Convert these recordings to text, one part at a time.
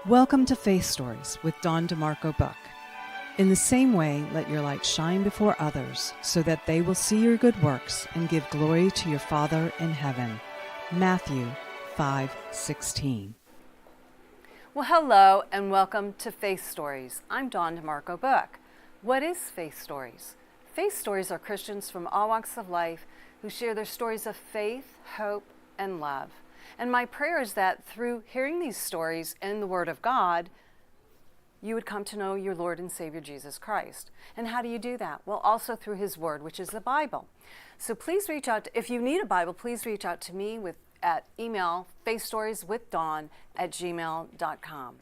Welcome to Faith Stories with Dawn DeMarco Buck. In the same way, let your light shine before others so that they will see your good works and give glory to your Father in heaven. Matthew 5:16. Well, hello and welcome to Faith Stories. I'm Dawn DeMarco Buck. What is Faith Stories? Faith Stories are Christians from all walks of life who share their stories of faith, hope, and love. And my prayer is that through hearing these stories in the Word of God, you would come to know your Lord and Savior Jesus Christ. And how do you do that? Well, also through His Word, which is the Bible. So please reach out. If you need a Bible, please reach out to me at email faithstorieswithdawn@gmail.com.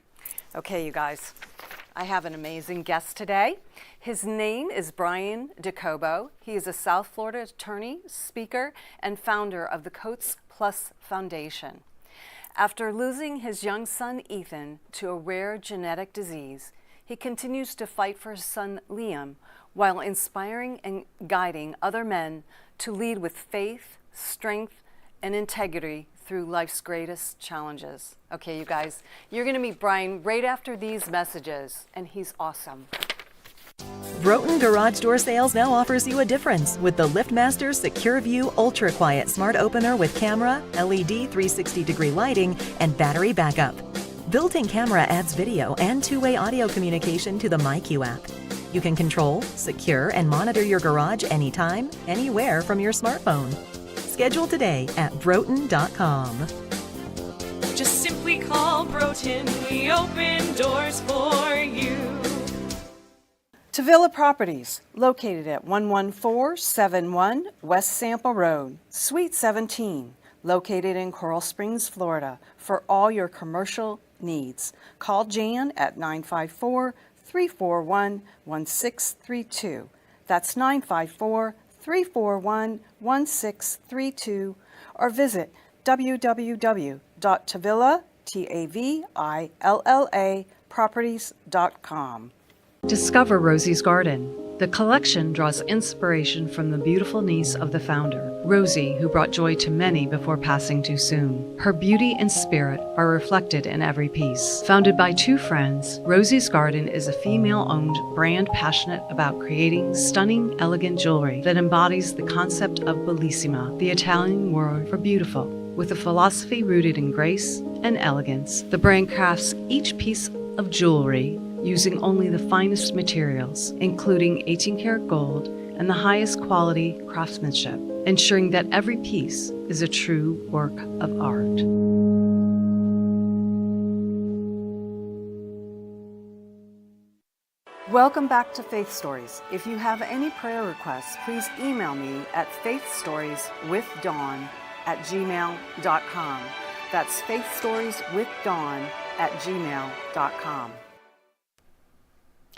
Okay, you guys, I have an amazing guest today. His name is Bryan Docobo. He is a South Florida attorney, speaker, and founder of the Coates Plus Foundation. After losing his young son Ethan to a rare genetic disease, he continues to fight for his son Liam while inspiring and guiding other men to lead with faith, strength, and integrity through life's greatest challenges. Okay, you guys, you're going to meet Bryan right after these messages, and he's awesome. Broughton Garage Door Sales now offers you a difference with the LiftMaster Secure View Ultra Quiet Smart Opener with camera, LED 360-degree lighting, and battery backup. Built-in camera adds video and two-way audio communication to the MyQ app. You can control, secure, and monitor your garage anytime, anywhere from your smartphone. Schedule today at Broughton.com. Just simply call Broughton. We open doors for you. Tavilla Properties, located at 11471 West Sample Road, Suite 17, located in Coral Springs, Florida, for all your commercial needs. Call Jan at 954-341-1632. That's 954-341-1632, or visit www.tavillaproperties.com. Discover Rosie's Garden. The collection draws inspiration from the beautiful niece of the founder, Rosie, who brought joy to many before passing too soon. Her beauty and spirit are reflected in every piece. Founded by two friends, Rosie's Garden is a female-owned brand passionate about creating stunning, elegant jewelry that embodies the concept of bellissima, the Italian word for beautiful. With a philosophy rooted in grace and elegance, the brand crafts each piece of jewelry using only the finest materials, including 18-karat gold and the highest quality craftsmanship, ensuring that every piece is a true work of art. Welcome back to Faith Stories. If you have any prayer requests, please email me at faithstorieswithdawn@gmail.com. That's faithstorieswithdawn@gmail.com.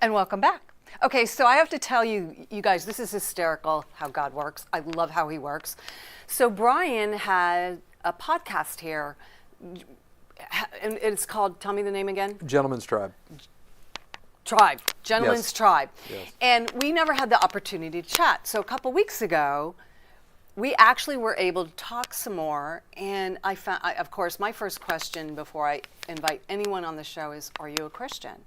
And welcome back. Okay, so I have to tell you, you guys, this is hysterical how God works. I love how He works. So Bryan had a podcast here, and it's called, tell me the name again? Gentleman's Tribe. Gentleman's Yes. Tribe. Yes. And we never had the opportunity to chat. So a couple weeks ago, we actually were able to talk some more. And I found, of course, my first question before I invite anyone on the show is, are you a Christian?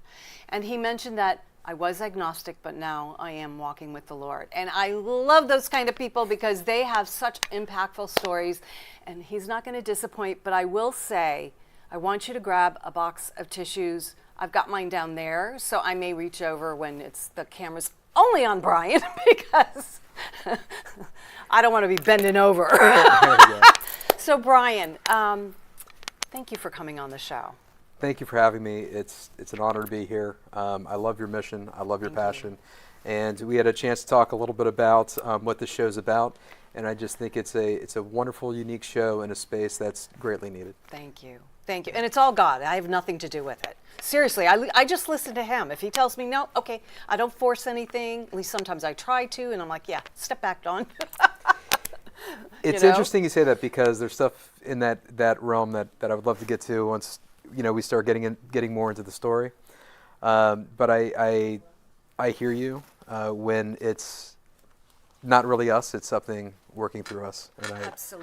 And he mentioned that I was agnostic, but now I am walking with the Lord. And I love those kind of people because they have such impactful stories. And he's not going to disappoint, but I will say, I want you to grab a box of tissues. I've got mine down there, so I may reach over when the camera's only on Bryan because I don't want to be bending over. So Bryan, thank you for coming on the show. Thank you for having me. It's an honor to be here. I love your mission. I love your passion. And we had a chance to talk a little bit about what this show's about. And I just think it's a wonderful, unique show in a space that's greatly needed. Thank you. Thank you. And it's all God. I have nothing to do with it. Seriously, I just listen to Him. If He tells me no, okay, I don't force anything. At least sometimes I try to, and I'm like, yeah, step back, Dawn. It's interesting you say that because there's stuff in that realm that I would love to get to once we start getting more into the story. But I hear you when it's not really us; it's something working through us, and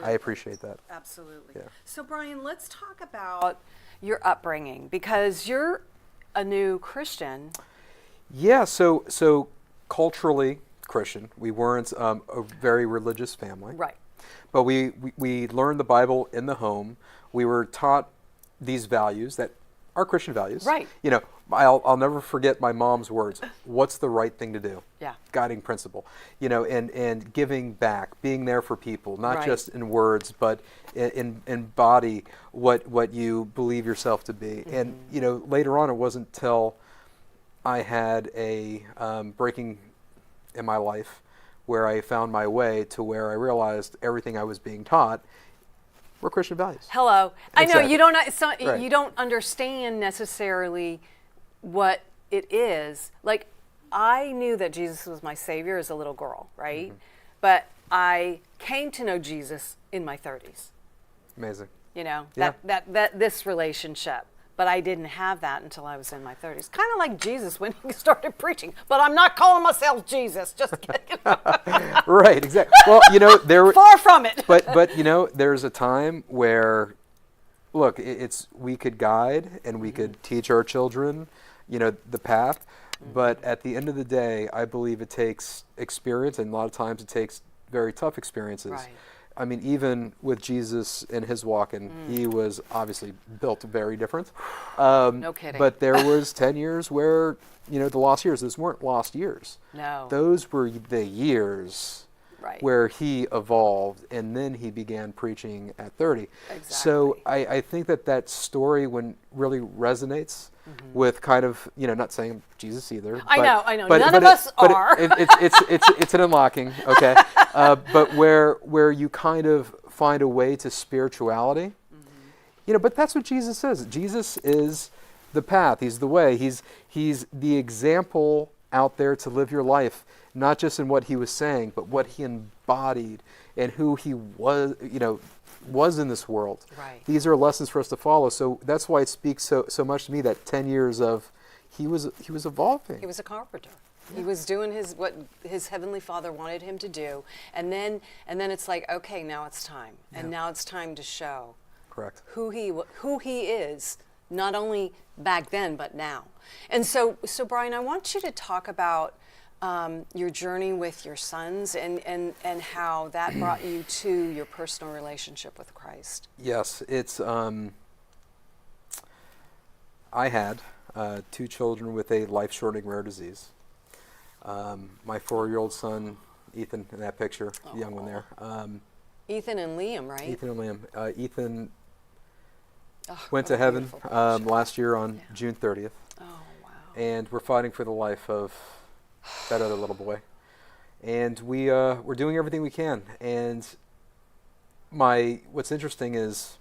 I appreciate that. Absolutely. Yeah. So Bryan, let's talk about your upbringing, because you're a new Christian. Yeah, so culturally Christian. We weren't a very religious family. Right. But we learned the Bible in the home. We were taught these values that are Christian values. Right. You know, I'll never forget my mom's words. What's the right thing to do? Yeah. Guiding principle. You know, and giving back, being there for people, not Right. just in words, but in body what you believe yourself to be. And you know, later on, it wasn't till I had a breaking in my life where I found my way to where I realized everything I was being taught were Christian values. Hello. I know Exactly. you don't Right. you don't understand necessarily what it is. Like, I knew that Jesus was my Savior as a little girl, right? But I came to know Jesus in my 30s. Amazing. You know, Yeah. that this relationship. But I didn't have that until I was in my 30s. Kind of like Jesus when he started preaching. But I'm not calling myself Jesus. Just kidding. Right, exactly. Well, you know, Far from it. but you know, there's a time where, look, it's we could guide and we could teach our children, you know, the path. But at the end of the day, I believe it takes experience, and a lot of times it takes very tough experiences. Right. I mean, even with Jesus and his walking, he was obviously built very different. No kidding. But there was 10 years where, you know, the lost years. Those weren't lost years. No. Those were the years Right. where he evolved, and then he began preaching at 30. So I think that story when really resonates with kind of, you know, not saying Jesus either. I but, know. but- None but of us but are. it's an unlocking, okay? But where you kind of find a way to spirituality, you know, but that's what Jesus is. Jesus is the path. He's the way. He's the example out there to live your life, not just in what he was saying, but what he embodied and who he was, you know, was in this world. Right. These are lessons for us to follow. So that's why it speaks so much to me that 10 years of he was evolving. He was a carpenter. He was doing what his heavenly Father wanted him to do, and then it's like, okay, now it's time, and now it's time to show Correct. who he is, not only back then but now. And so Bryan, I want you to talk about your journey with your sons and how that brought you to your personal relationship with Christ. Yes, it's I had 2 children with a life-shortening rare disease. My 4-year-old son, Ethan, in that picture, the young one there. Ethan and Liam, right? Ethan and Liam. Ethan Oh, went what to a heaven beautiful picture. last year on June 30th. Oh, wow. And we're fighting for the life of that other little boy. And we're doing everything we can. And what's interesting is,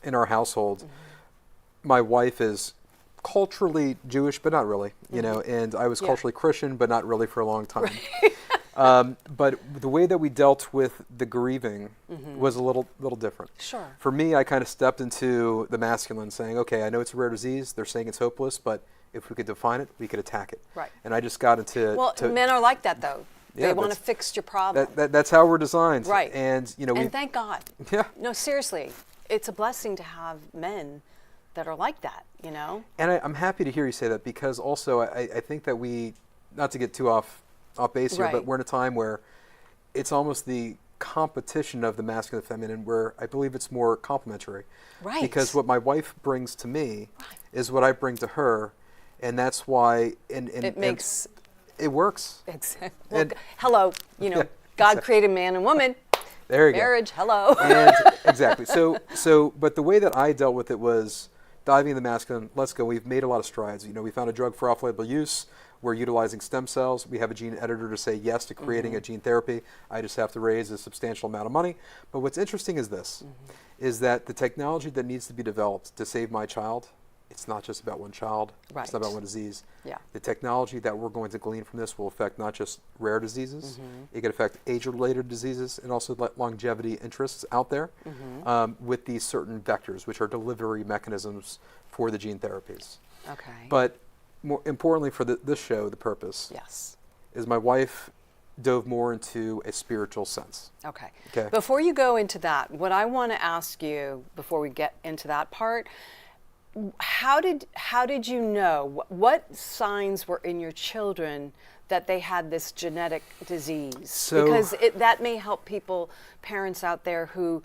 in our household, my wife is culturally Jewish, but not really, you know, and I was culturally Christian, but not really for a long time. But the way that we dealt with the grieving was a little different. Sure. For me, I kind of stepped into the masculine, saying, okay, I know it's a rare disease. They're saying it's hopeless, but if we could define it, we could attack it. Right. And I just got into... Well, men are like that, though. Yeah, They want to that's- fix your problem. That's how we're designed. Right. And, you know, And thank God. Yeah. No, seriously. It's a blessing to have men that are like that, you know? And I'm happy to hear you say that, because also I think that we, not to get too off base here, Right. but we're in a time where it's almost the competition of the masculine and feminine, where I believe it's more complementary. Right. Because what my wife brings to me is what I bring to her, and that's why It makes... it works. Exactly. Well, And- hello, you know, Yeah, God exactly. created man and woman. There you go. Marriage, hello. And exactly. So, but the way that I dealt with it was diving into the masculine. Let's go. We've made a lot of strides. You know, we found a drug for off-label use. We're utilizing stem cells. We have a gene editor to say yes to creating a gene therapy. I just have to raise a substantial amount of money. But what's interesting is this, is that the technology that needs to be developed to save my child, it's not just about one child. Right. It's not about one disease. Yeah. The technology that we're going to glean from this will affect not just rare diseases, it could affect age-related diseases, and also longevity interests out there with these certain vectors, which are delivery mechanisms for the gene therapies. Okay. But more importantly for this show, the purpose Yes. is my wife dove more into a spiritual sense. Okay. Okay. Before you go into that, what I want to ask you before we get into that part, how did you know? What signs were in your children that they had this genetic disease? Because that may help parents out there who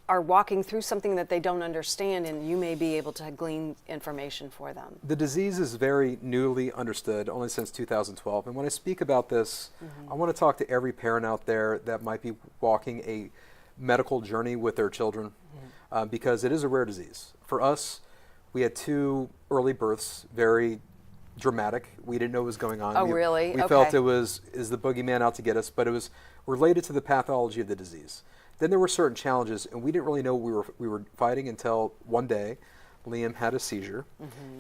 are walking through something that they don't understand, and you may be able to glean information for them. The disease is very newly understood, only since 2012. And when I speak about this, I want to talk to every parent out there that might be walking a medical journey with their children, because it is a rare disease. For us, we had 2 early births, very dramatic. We didn't know what was going on. Oh, really? We felt is the boogeyman out to get us, but it was related to the pathology of the disease. Then there were certain challenges, and we didn't really know what we were fighting until one day Liam had a seizure,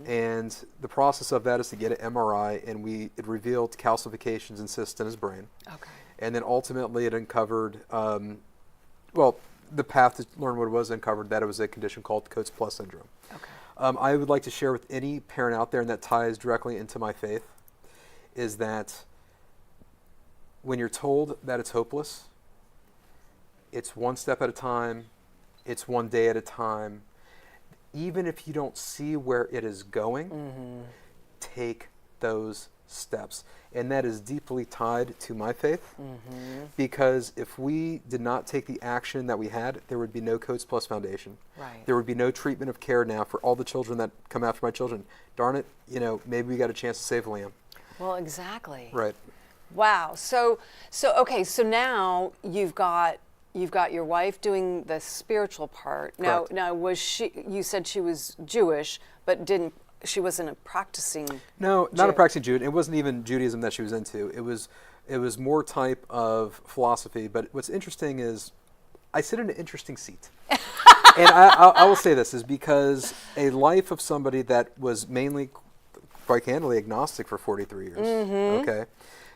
and the process of that is to get an MRI, and it revealed calcifications and cysts in his brain. Okay. And then ultimately it uncovered, the path to learn what it was uncovered that it was a condition called Coates Plus syndrome. Okay. I would like to share with any parent out there, and that ties directly into my faith, is that when you're told that it's hopeless, it's one step at a time, it's one day at a time. Even if you don't see where it is going, take those steps. And that is deeply tied to my faith, because if we did not take the action that we had, there would be no Coates Plus Foundation. Right. There would be no treatment of care now for all the children that come after my children. Darn it, maybe we got a chance to save Liam. Well, exactly. Right. Wow. So now you've got your wife doing the spiritual part. Correct. Now was she? You said she was Jewish, but she wasn't a practicing? No, not a practicing Jew. It wasn't even Judaism that she was into. It was more type of philosophy. But what's interesting is, I sit in an interesting seat, and I will say this is because a life of somebody that was mainly, quite candidly, agnostic for 43 years. Okay.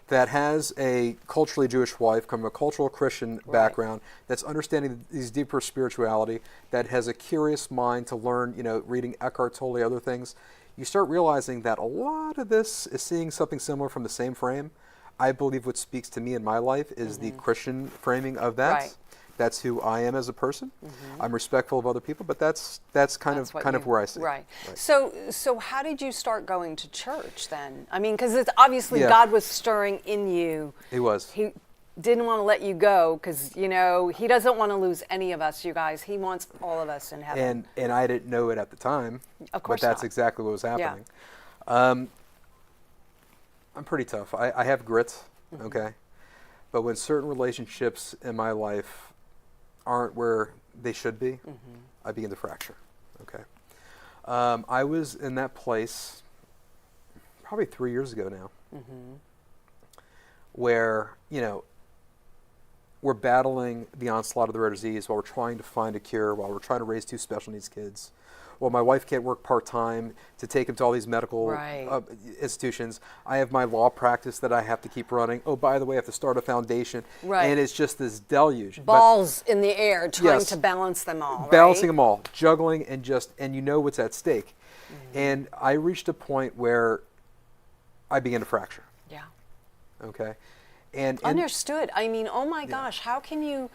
That has a culturally Jewish wife, from a cultural Christian background, that's understanding these deeper spirituality, that has a curious mind to learn, reading Eckhart Tolle, other things. You start realizing that a lot of this is seeing something similar from the same frame. I believe what speaks to me in my life is the Christian framing of that. Right. That's who I am as a person. I'm respectful of other people, but that's kind of where I see. Right. So how did you start going to church then? I mean, because it's obviously God was stirring in you. He was. He didn't want to let you go because He doesn't want to lose any of us, you guys. He wants all of us in heaven. And I didn't know it at the time. Of course but that's not. exactly what was happening. Yeah. I'm pretty tough. I have grit. Okay, but when certain relationships in my life aren't where they should be, I begin to fracture. Okay. I was in that place probably 3 years ago now, where, we're battling the onslaught of the rare disease while we're trying to find a cure, while we're trying to raise 2 special needs kids. Well, my wife can't work part-time to take him to all these medical institutions. I have my law practice that I have to keep running. Oh, by the way, I have to start a foundation. Right. And it's just this deluge. Balls in the air trying to balance them all, Balancing them all, juggling, and what's at stake. And I reached a point where I began to fracture. Yeah. Okay. And understood. I mean, oh my gosh, how can you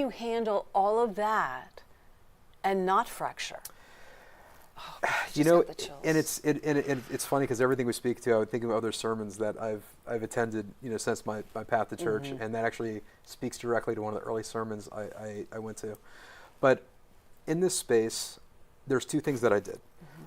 handle all of that and not fracture? Oh, and it's funny because everything we speak to, I would think of other sermons that I've attended, since my path to church, and that actually speaks directly to one of the early sermons I went to. But in this space, there's 2 things that I did.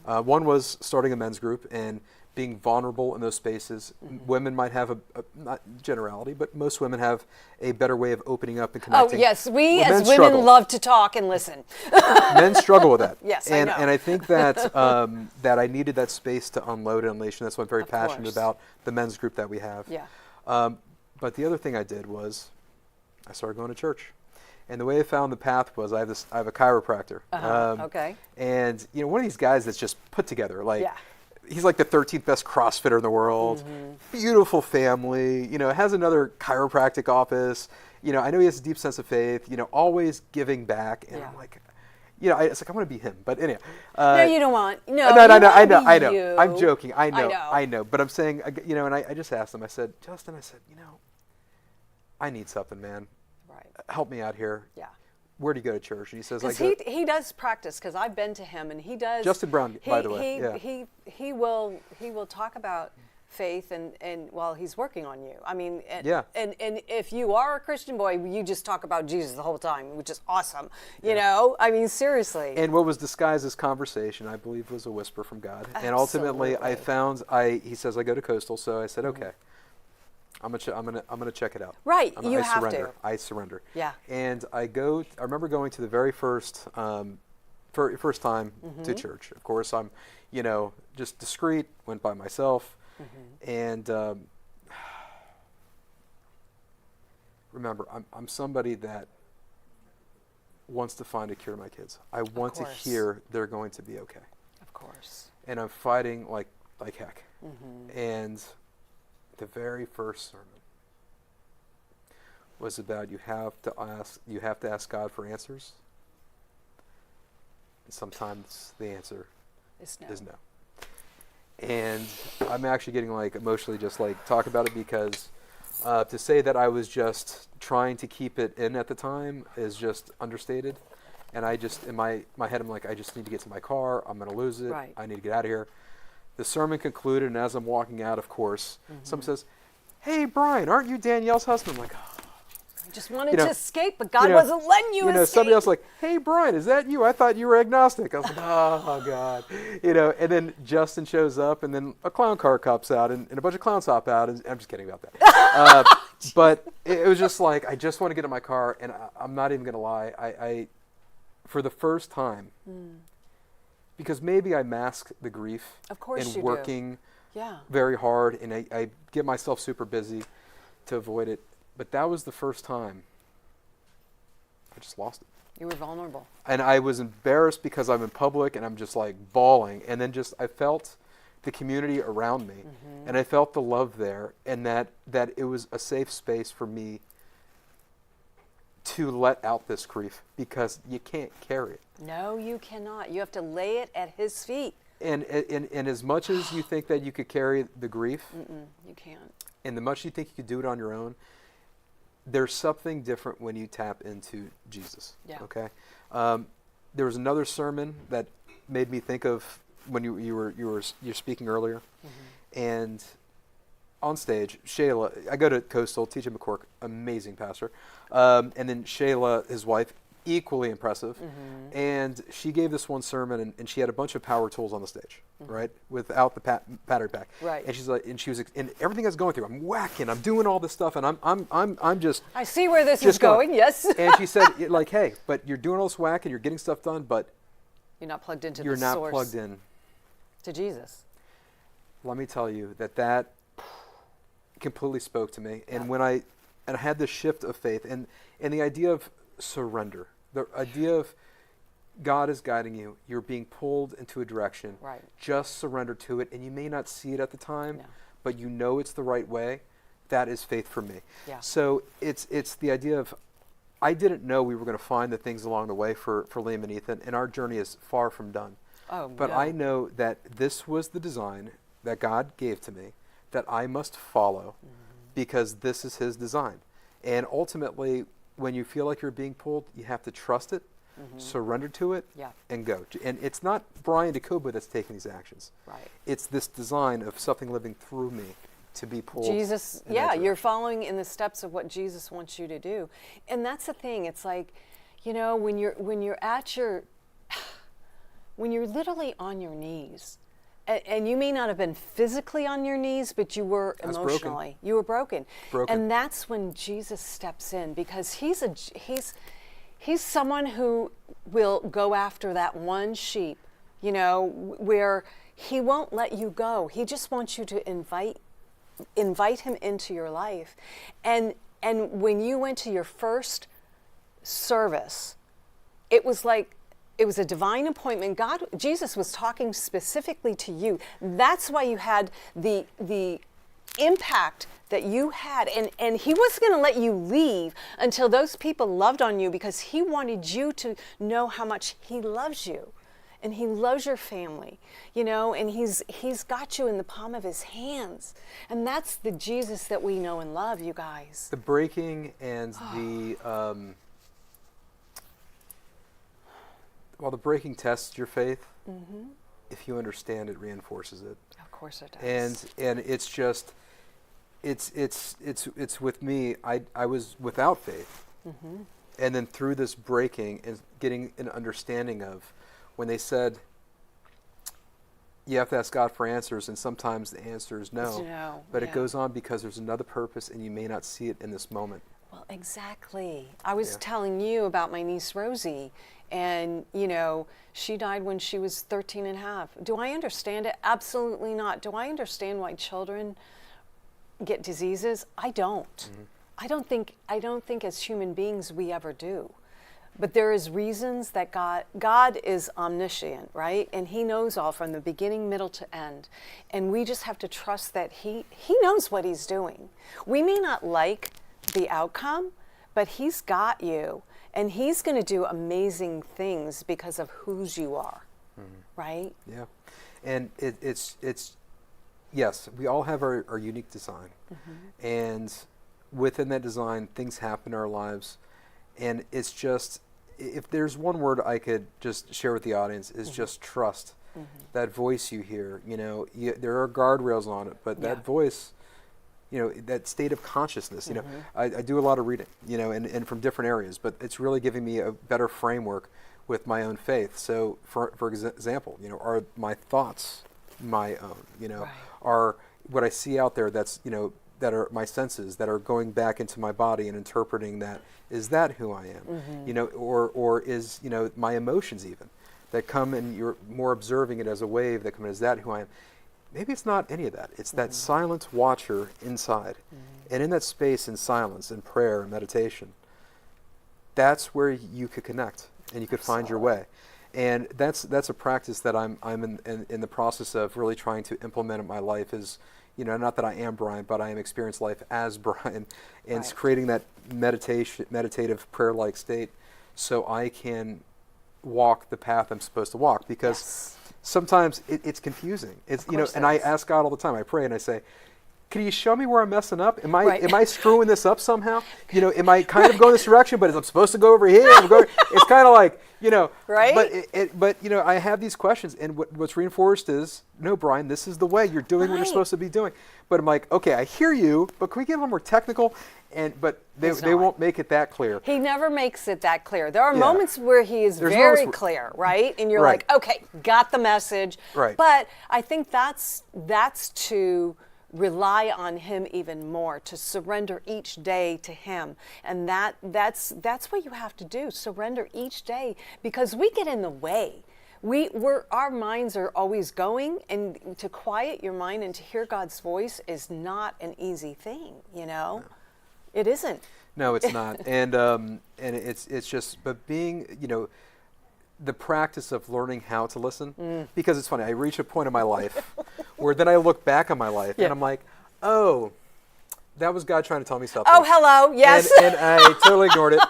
One was starting a men's group and being vulnerable in those spaces. Women might have not generality, but most women have a better way of opening up and connecting. Oh, yes. We as women love to talk and listen. Men struggle with that. Yes, and, I know. And I think that that I needed that space to unload and unleash, and that's why I'm very passionate about the men's group that we have. Yeah. But the other thing I did was I started going to church. And the way I found the path was I have a chiropractor. Okay. And, one of these guys that's just put together, he's like the 13th best CrossFitter in the world. Beautiful family, has another chiropractic office. I know he has a deep sense of faith, always giving back. And I'm like, it's like, I want to be him. But anyhow. No, you don't want. No, I know. You. I'm joking. I know. But I'm saying, and I just asked him, I said, Justin, I need something, man. Right. Help me out here. Yeah. where do you go to church? And he says, he does practice, because I've been to him, and he does. Justin Brown, by the way. He will talk about faith and while he's working on you. I mean, and if you are a Christian boy, you just talk about Jesus the whole time, which is awesome. You know, I mean, seriously. And what was disguised as conversation, I believe, was a whisper from God. Absolutely. And ultimately, he says, I go to Coastal, so I said, okay, I'm gonna check it out. Right, I have surrender. to. I surrender. Yeah. And I remember going to the very first time to church. Of course, I'm, just discreet, went by myself. And remember, I'm somebody that wants to find a cure to my kids. I want to hear they're going to be okay. Of course. And I'm fighting like heck. And the very first sermon was about you have to ask God for answers. And sometimes the answer is no. And I'm actually getting emotionally just talk about it, because to say that I was just trying to keep it in at the time is just understated. And I just, in my head, I'm I just need to get to my car. I'm going to lose it. Right. I need to get out of here. The sermon concluded, and as I'm walking out, of course, someone says, "Hey, Brian, aren't you Danielle's husband?" I'm like, oh. I just wanted to escape, but God wasn't letting you escape. Somebody else "Hey, Brian, is that you? I thought you were agnostic." I was like, oh, God. And then Justin shows up, and then a clown car comes out, and a bunch of clowns hop out. And I'm just kidding about that. But it was just I just want to get in my car, and I'm not even going to lie. I, for the first time, because maybe I mask the grief in working very hard, and I get myself super busy to avoid it. But that was the first time I just lost it. You were vulnerable. And I was embarrassed because I'm in public and I'm just bawling. And then I felt the community around me, and I felt the love there, and that it was a safe space for me to let out this grief, because you can't carry it. No, you cannot. You have to lay it at his feet. And as much as you think that you could carry the grief, you can't. And the much you think you could do it on your own, there's something different when you tap into Jesus. Yeah. Okay. There was another sermon that made me think of when you're speaking earlier, and on stage, Shayla. I go to Coastal, TJ McCork, amazing pastor, and then Shayla, his wife, equally impressive, and she gave this one sermon, and she had a bunch of power tools on the stage, right, without the battery pack, right, and she was, and everything I was going through, I'm whacking, I'm doing all this stuff, and I'm just, I see where this is going, yes. And she said, hey, but you're doing all this whacking, you're getting stuff done, but you're not plugged into you're the not source. Plugged in to Jesus. Let me tell you that completely spoke to me, and when I had this shift of faith, and the idea of surrender. The idea of God is guiding you. You're being pulled into a direction. Right. Just surrender to it. And you may not see it at the time, but you know it's the right way. That is faith for me. Yeah. So it's the idea of, I didn't know we were going to find the things along the way for Liam and Ethan, and our journey is far from done. Oh, but I know that this was the design that God gave to me that I must follow, because this is his design. And ultimately, when you feel like you're being pulled, you have to trust it, surrender to it, and go. And it's not Bryan Docobo that's taking these actions. Right. It's this design of something living through me to be pulled. Jesus, you're following in the steps of what Jesus wants you to do. And that's the thing. It's when you're literally on your knees, and you may not have been physically on your knees, but you were emotionally. You were broken. And that's when Jesus steps in, because he's someone who will go after that one sheep, where he won't let you go. He just wants you to invite him into your life. And when you went to your first service, it was a divine appointment. Jesus was talking specifically to you. That's why you had the impact that you had. And he wasn't going to let you leave until those people loved on you, because he wanted you to know how much he loves you. And he loves your family, and he's got you in the palm of his hands. And that's the Jesus that we know and love, you guys. The breaking and while the breaking tests your faith, if you understand it, reinforces it. Of course it does. And it's just, it's with me. I was without faith, and then through this breaking and getting an understanding of when they said you have to ask God for answers, and sometimes the answer is no. But it goes on because there's another purpose, and you may not see it in this moment. Well, exactly. I was telling you about my niece Rosie, and she died when she was 13 and a half. Do I understand it? Absolutely not. Do I understand why children get diseases? I don't. I don't think as human beings we ever do. But there is reasons that God is omniscient, right? And he knows all from the beginning, middle to end. And we just have to trust that he knows what he's doing. We may not like the outcome, but he's got you. And he's going to do amazing things because of whose you are, right? Yeah. And it's yes, we all have our unique design. And within that design, things happen in our lives. And it's just, if there's one word I could just share with the audience, is just trust. That voice you hear, there are guardrails on it, but that voice, that state of consciousness, I do a lot of reading, and from different areas, but it's really giving me a better framework with my own faith. So for example, are my thoughts my own, are what I see out there that's, that are my senses that are going back into my body and interpreting that, is that who I am? Or is, my emotions even that come, and you're more observing it as a wave that come in, is that who I am? Maybe it's not any of that. It's that silent watcher inside. And in that space, in silence, in prayer, and meditation, that's where you could connect and you could find your way. And that's a practice that I'm in the process of really trying to implement in my life. Is, not that I am Bryan, but I am experienced life as Bryan, and it's creating that meditative prayer-like state, so I can walk the path I'm supposed to walk. Because sometimes it's confusing. It's and I ask God all the time. I pray and I say, can you show me where I'm messing up? Am I screwing this up somehow? Am I kind of going this direction, but I'm supposed to go over here? It's kind of like, right? But I have these questions, and what's reinforced is, no, Bryan, this is the way. You're doing what you're supposed to be doing. But I'm like, okay, I hear you, but can we get a little more technical? But they won't make it that clear. He never makes it that clear. There are moments where he is very clear, right? And you're like, okay, got the message. Right. But I think that's to rely on him even more, to surrender each day to him. And that's what you have to do, surrender each day, because we get in the way. Our minds are always going, and to quiet your mind and to hear God's voice is not an easy thing, No. It isn't. No, it's not. And it's just, but being, the practice of learning how to listen, because it's funny, I reach a point in my life where then I look back on my life and I'm like, oh, that was God trying to tell me something. Oh, hello, yes. And I totally ignored it.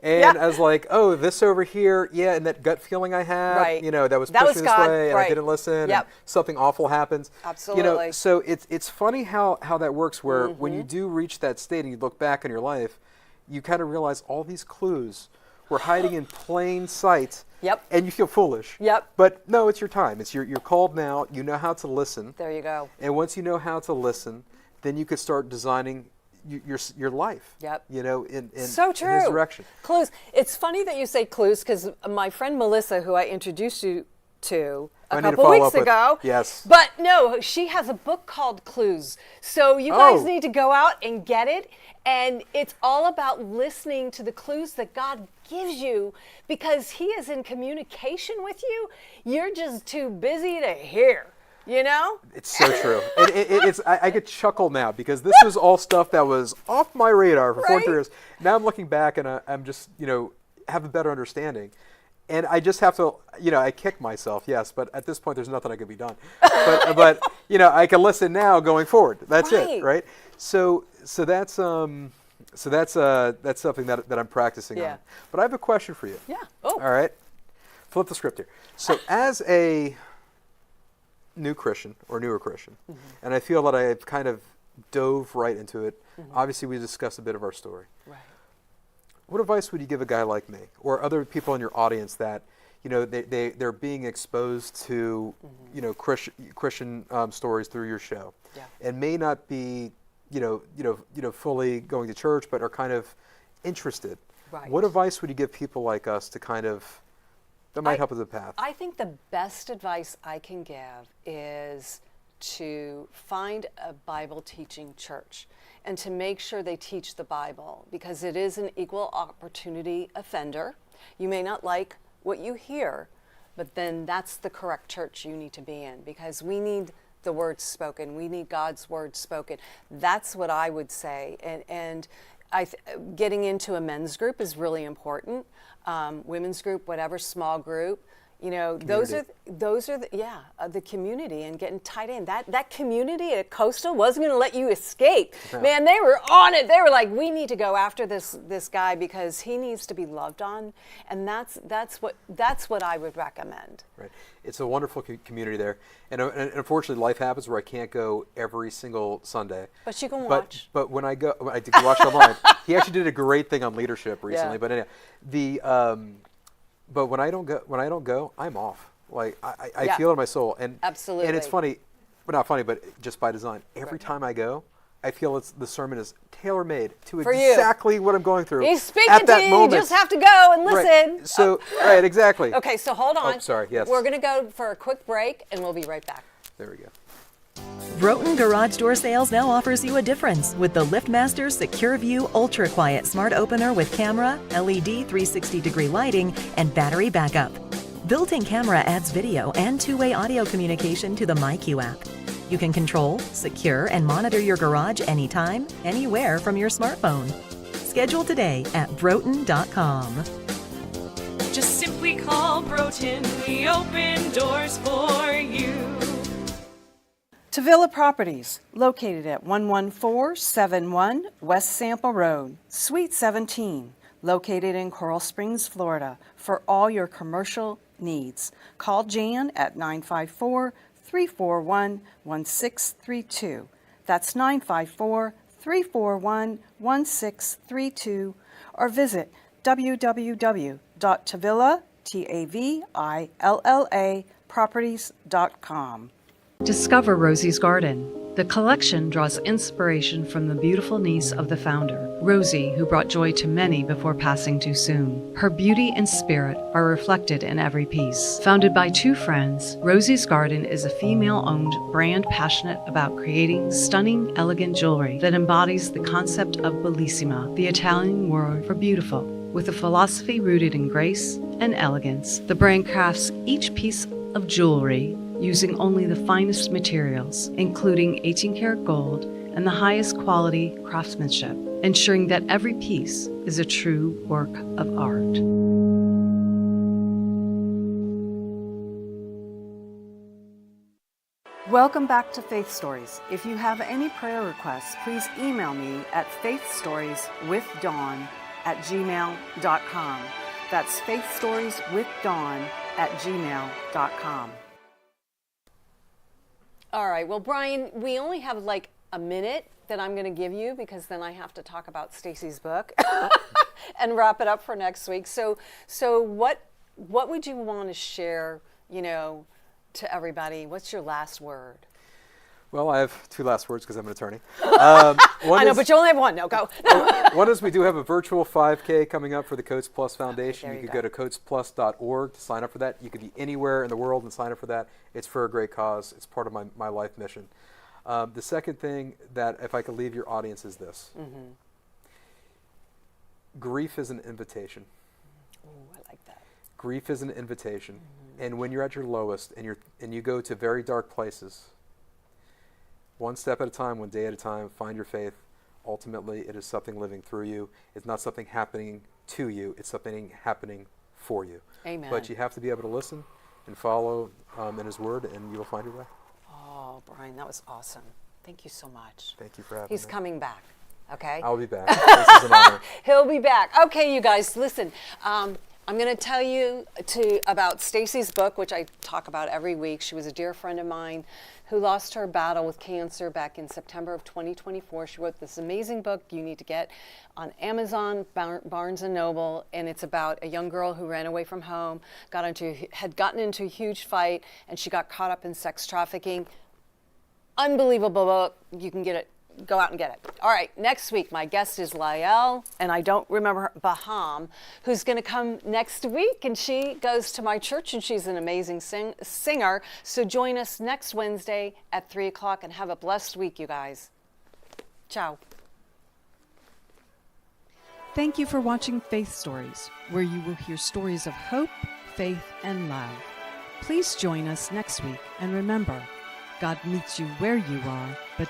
And I was like, oh, this over here, and that gut feeling I had, that was pushing this way, and I didn't listen, and something awful happens. Absolutely. So it's funny how that works, where when you do reach that state and you look back on your life, you kind of realize all these clues were hiding in plain sight. And you feel foolish. But no, it's your time. You're called now. You know how to listen. There you go. And once you know how to listen, then you could start designing your life. In so true. In his direction. Clues. It's funny that you say clues, because my friend Melissa, who I introduced you to a couple weeks ago. Yes. But no, she has a book called Clues. So you guys need to go out and get it. And it's all about listening to the clues that God gives you, because he is in communication with you. You're just too busy to hear. It's so true. I could chuckle now, because this was all stuff that was off my radar for 4 years. Now I'm looking back and I'm just, have a better understanding. And I just have to, I kick myself, yes, but at this point there's nothing that can be done. But I can listen now going forward. That's it, right? So that's something that I'm practicing on. But I have a question for you. Yeah. Oh. All right. Flip the script here. So as a new Christian or newer Christian, and I feel that I've kind of dove right into it. Obviously, we discussed a bit of our story. Right. What advice would you give a guy like me, or other people in your audience that, they're being exposed to Christian stories through your show, and may not be fully going to church, but are kind of interested. Right. What advice would you give people like us to that might help with the path? I think the best advice I can give is to find a Bible teaching church and to make sure they teach the Bible, because it is an equal opportunity offender. You may not like what you hear, but then that's the correct church you need to be in, because we need the word spoken. We need God's word spoken. That's what I would say. And getting into a men's group is really important. Women's group, whatever, small group. Those are the community, and getting tied in. That community at Coastal wasn't going to let you escape. No. Man, they were on it. They were like, we need to go after this guy because he needs to be loved on, and that's what I would recommend. Right. It's a wonderful community there, and unfortunately, life happens where I can't go every single Sunday. But you can watch. But when I go, I did watch online. He actually did a great thing on leadership recently. Yeah. But anyway, but when I don't go, I'm off. Like I feel it in my soul, and absolutely. And it's funny, but not funny, but just by design. Every time I go, I feel the sermon is tailor-made to exactly what I'm going through. He's speaking at that to you. moment. You just have to go and listen. Right. So right, exactly. Okay, so hold on. Oh, sorry. Yes. We're going to go for a quick break, and we'll be right back. There we go. Broughton Garage Door Sales now offers you a difference with the LiftMaster Secure View Ultra Quiet Smart Opener with camera, LED 360-degree lighting, and battery backup. Built-in camera adds video and two-way audio communication to the MyQ app. You can control, secure, and monitor your garage anytime, anywhere from your smartphone. Schedule today at Broughton.com. Just simply call Broughton. We open doors for you. Tavilla Properties, located at 11471 West Sample Road, Suite 17, located in Coral Springs, Florida, for all your commercial needs. Call Jan at 954-341-1632. That's 954-341-1632, or visit www.tavilla.properties.com. Discover Rosie's Garden. The collection draws inspiration from the beautiful niece of the founder, Rosie, who brought joy to many before passing too soon. Her beauty and spirit are reflected in every piece. Founded by two friends, Rosie's Garden is a female-owned brand passionate about creating stunning, elegant jewelry that embodies the concept of bellissima, the Italian word for beautiful. With a philosophy rooted in grace and elegance, the brand crafts each piece of jewelry using only the finest materials, including 18-karat gold and the highest quality craftsmanship, ensuring that every piece is a true work of art. Welcome back to Faith Stories. If you have any prayer requests, please email me at faithstorieswithdawn@gmail.com. That's faithstorieswithdawn@gmail.com. All right. Well, Bryan, we only have like a minute that I'm going to give you, because then I have to talk about Stacy's book and wrap it up for next week. So what would you want to share, to everybody? What's your last word? Well, I have two last words because I'm an attorney. I know, but you only have one. No, go. One is we do have a virtual 5K coming up for the Coats Plus Foundation. Okay, you could go to coatsplus.org to sign up for that. You could be anywhere in the world and sign up for that. It's for a great cause. It's part of my life mission. The second thing that, if I could leave your audience, is this. Mm-hmm. Grief is an invitation. Ooh, I like that. Grief is an invitation. Mm-hmm. And when you're at your lowest and you go to very dark places, one step at a time, one day at a time, find your faith. Ultimately, it is something living through you. It's not something happening to you. It's something happening for you. Amen. But you have to be able to listen and follow in His Word, and you will find your way. Oh, Bryan, that was awesome. Thank you so much. Thank you for having me. He's coming back, okay? I'll be back. This is an honor. He'll be back. Okay, you guys, listen. I'm going to tell you about Stacy's book, which I talk about every week. She was a dear friend of mine who lost her battle with cancer back in September of 2024. She wrote this amazing book you need to get on Amazon, Barnes & Noble, and it's about a young girl who ran away from home, had gotten into a huge fight, and she got caught up in sex trafficking. Unbelievable book. You can get it. Go out and get it. All right, next week, my guest is Lael, and I don't remember her, Baham, who's going to come next week, and she goes to my church, and she's an amazing singer. So join us next Wednesday at 3 o'clock, and have a blessed week, you guys. Ciao. Thank you for watching Faith Stories, where you will hear stories of hope, faith, and love. Please join us next week, and remember, God meets you where you are, but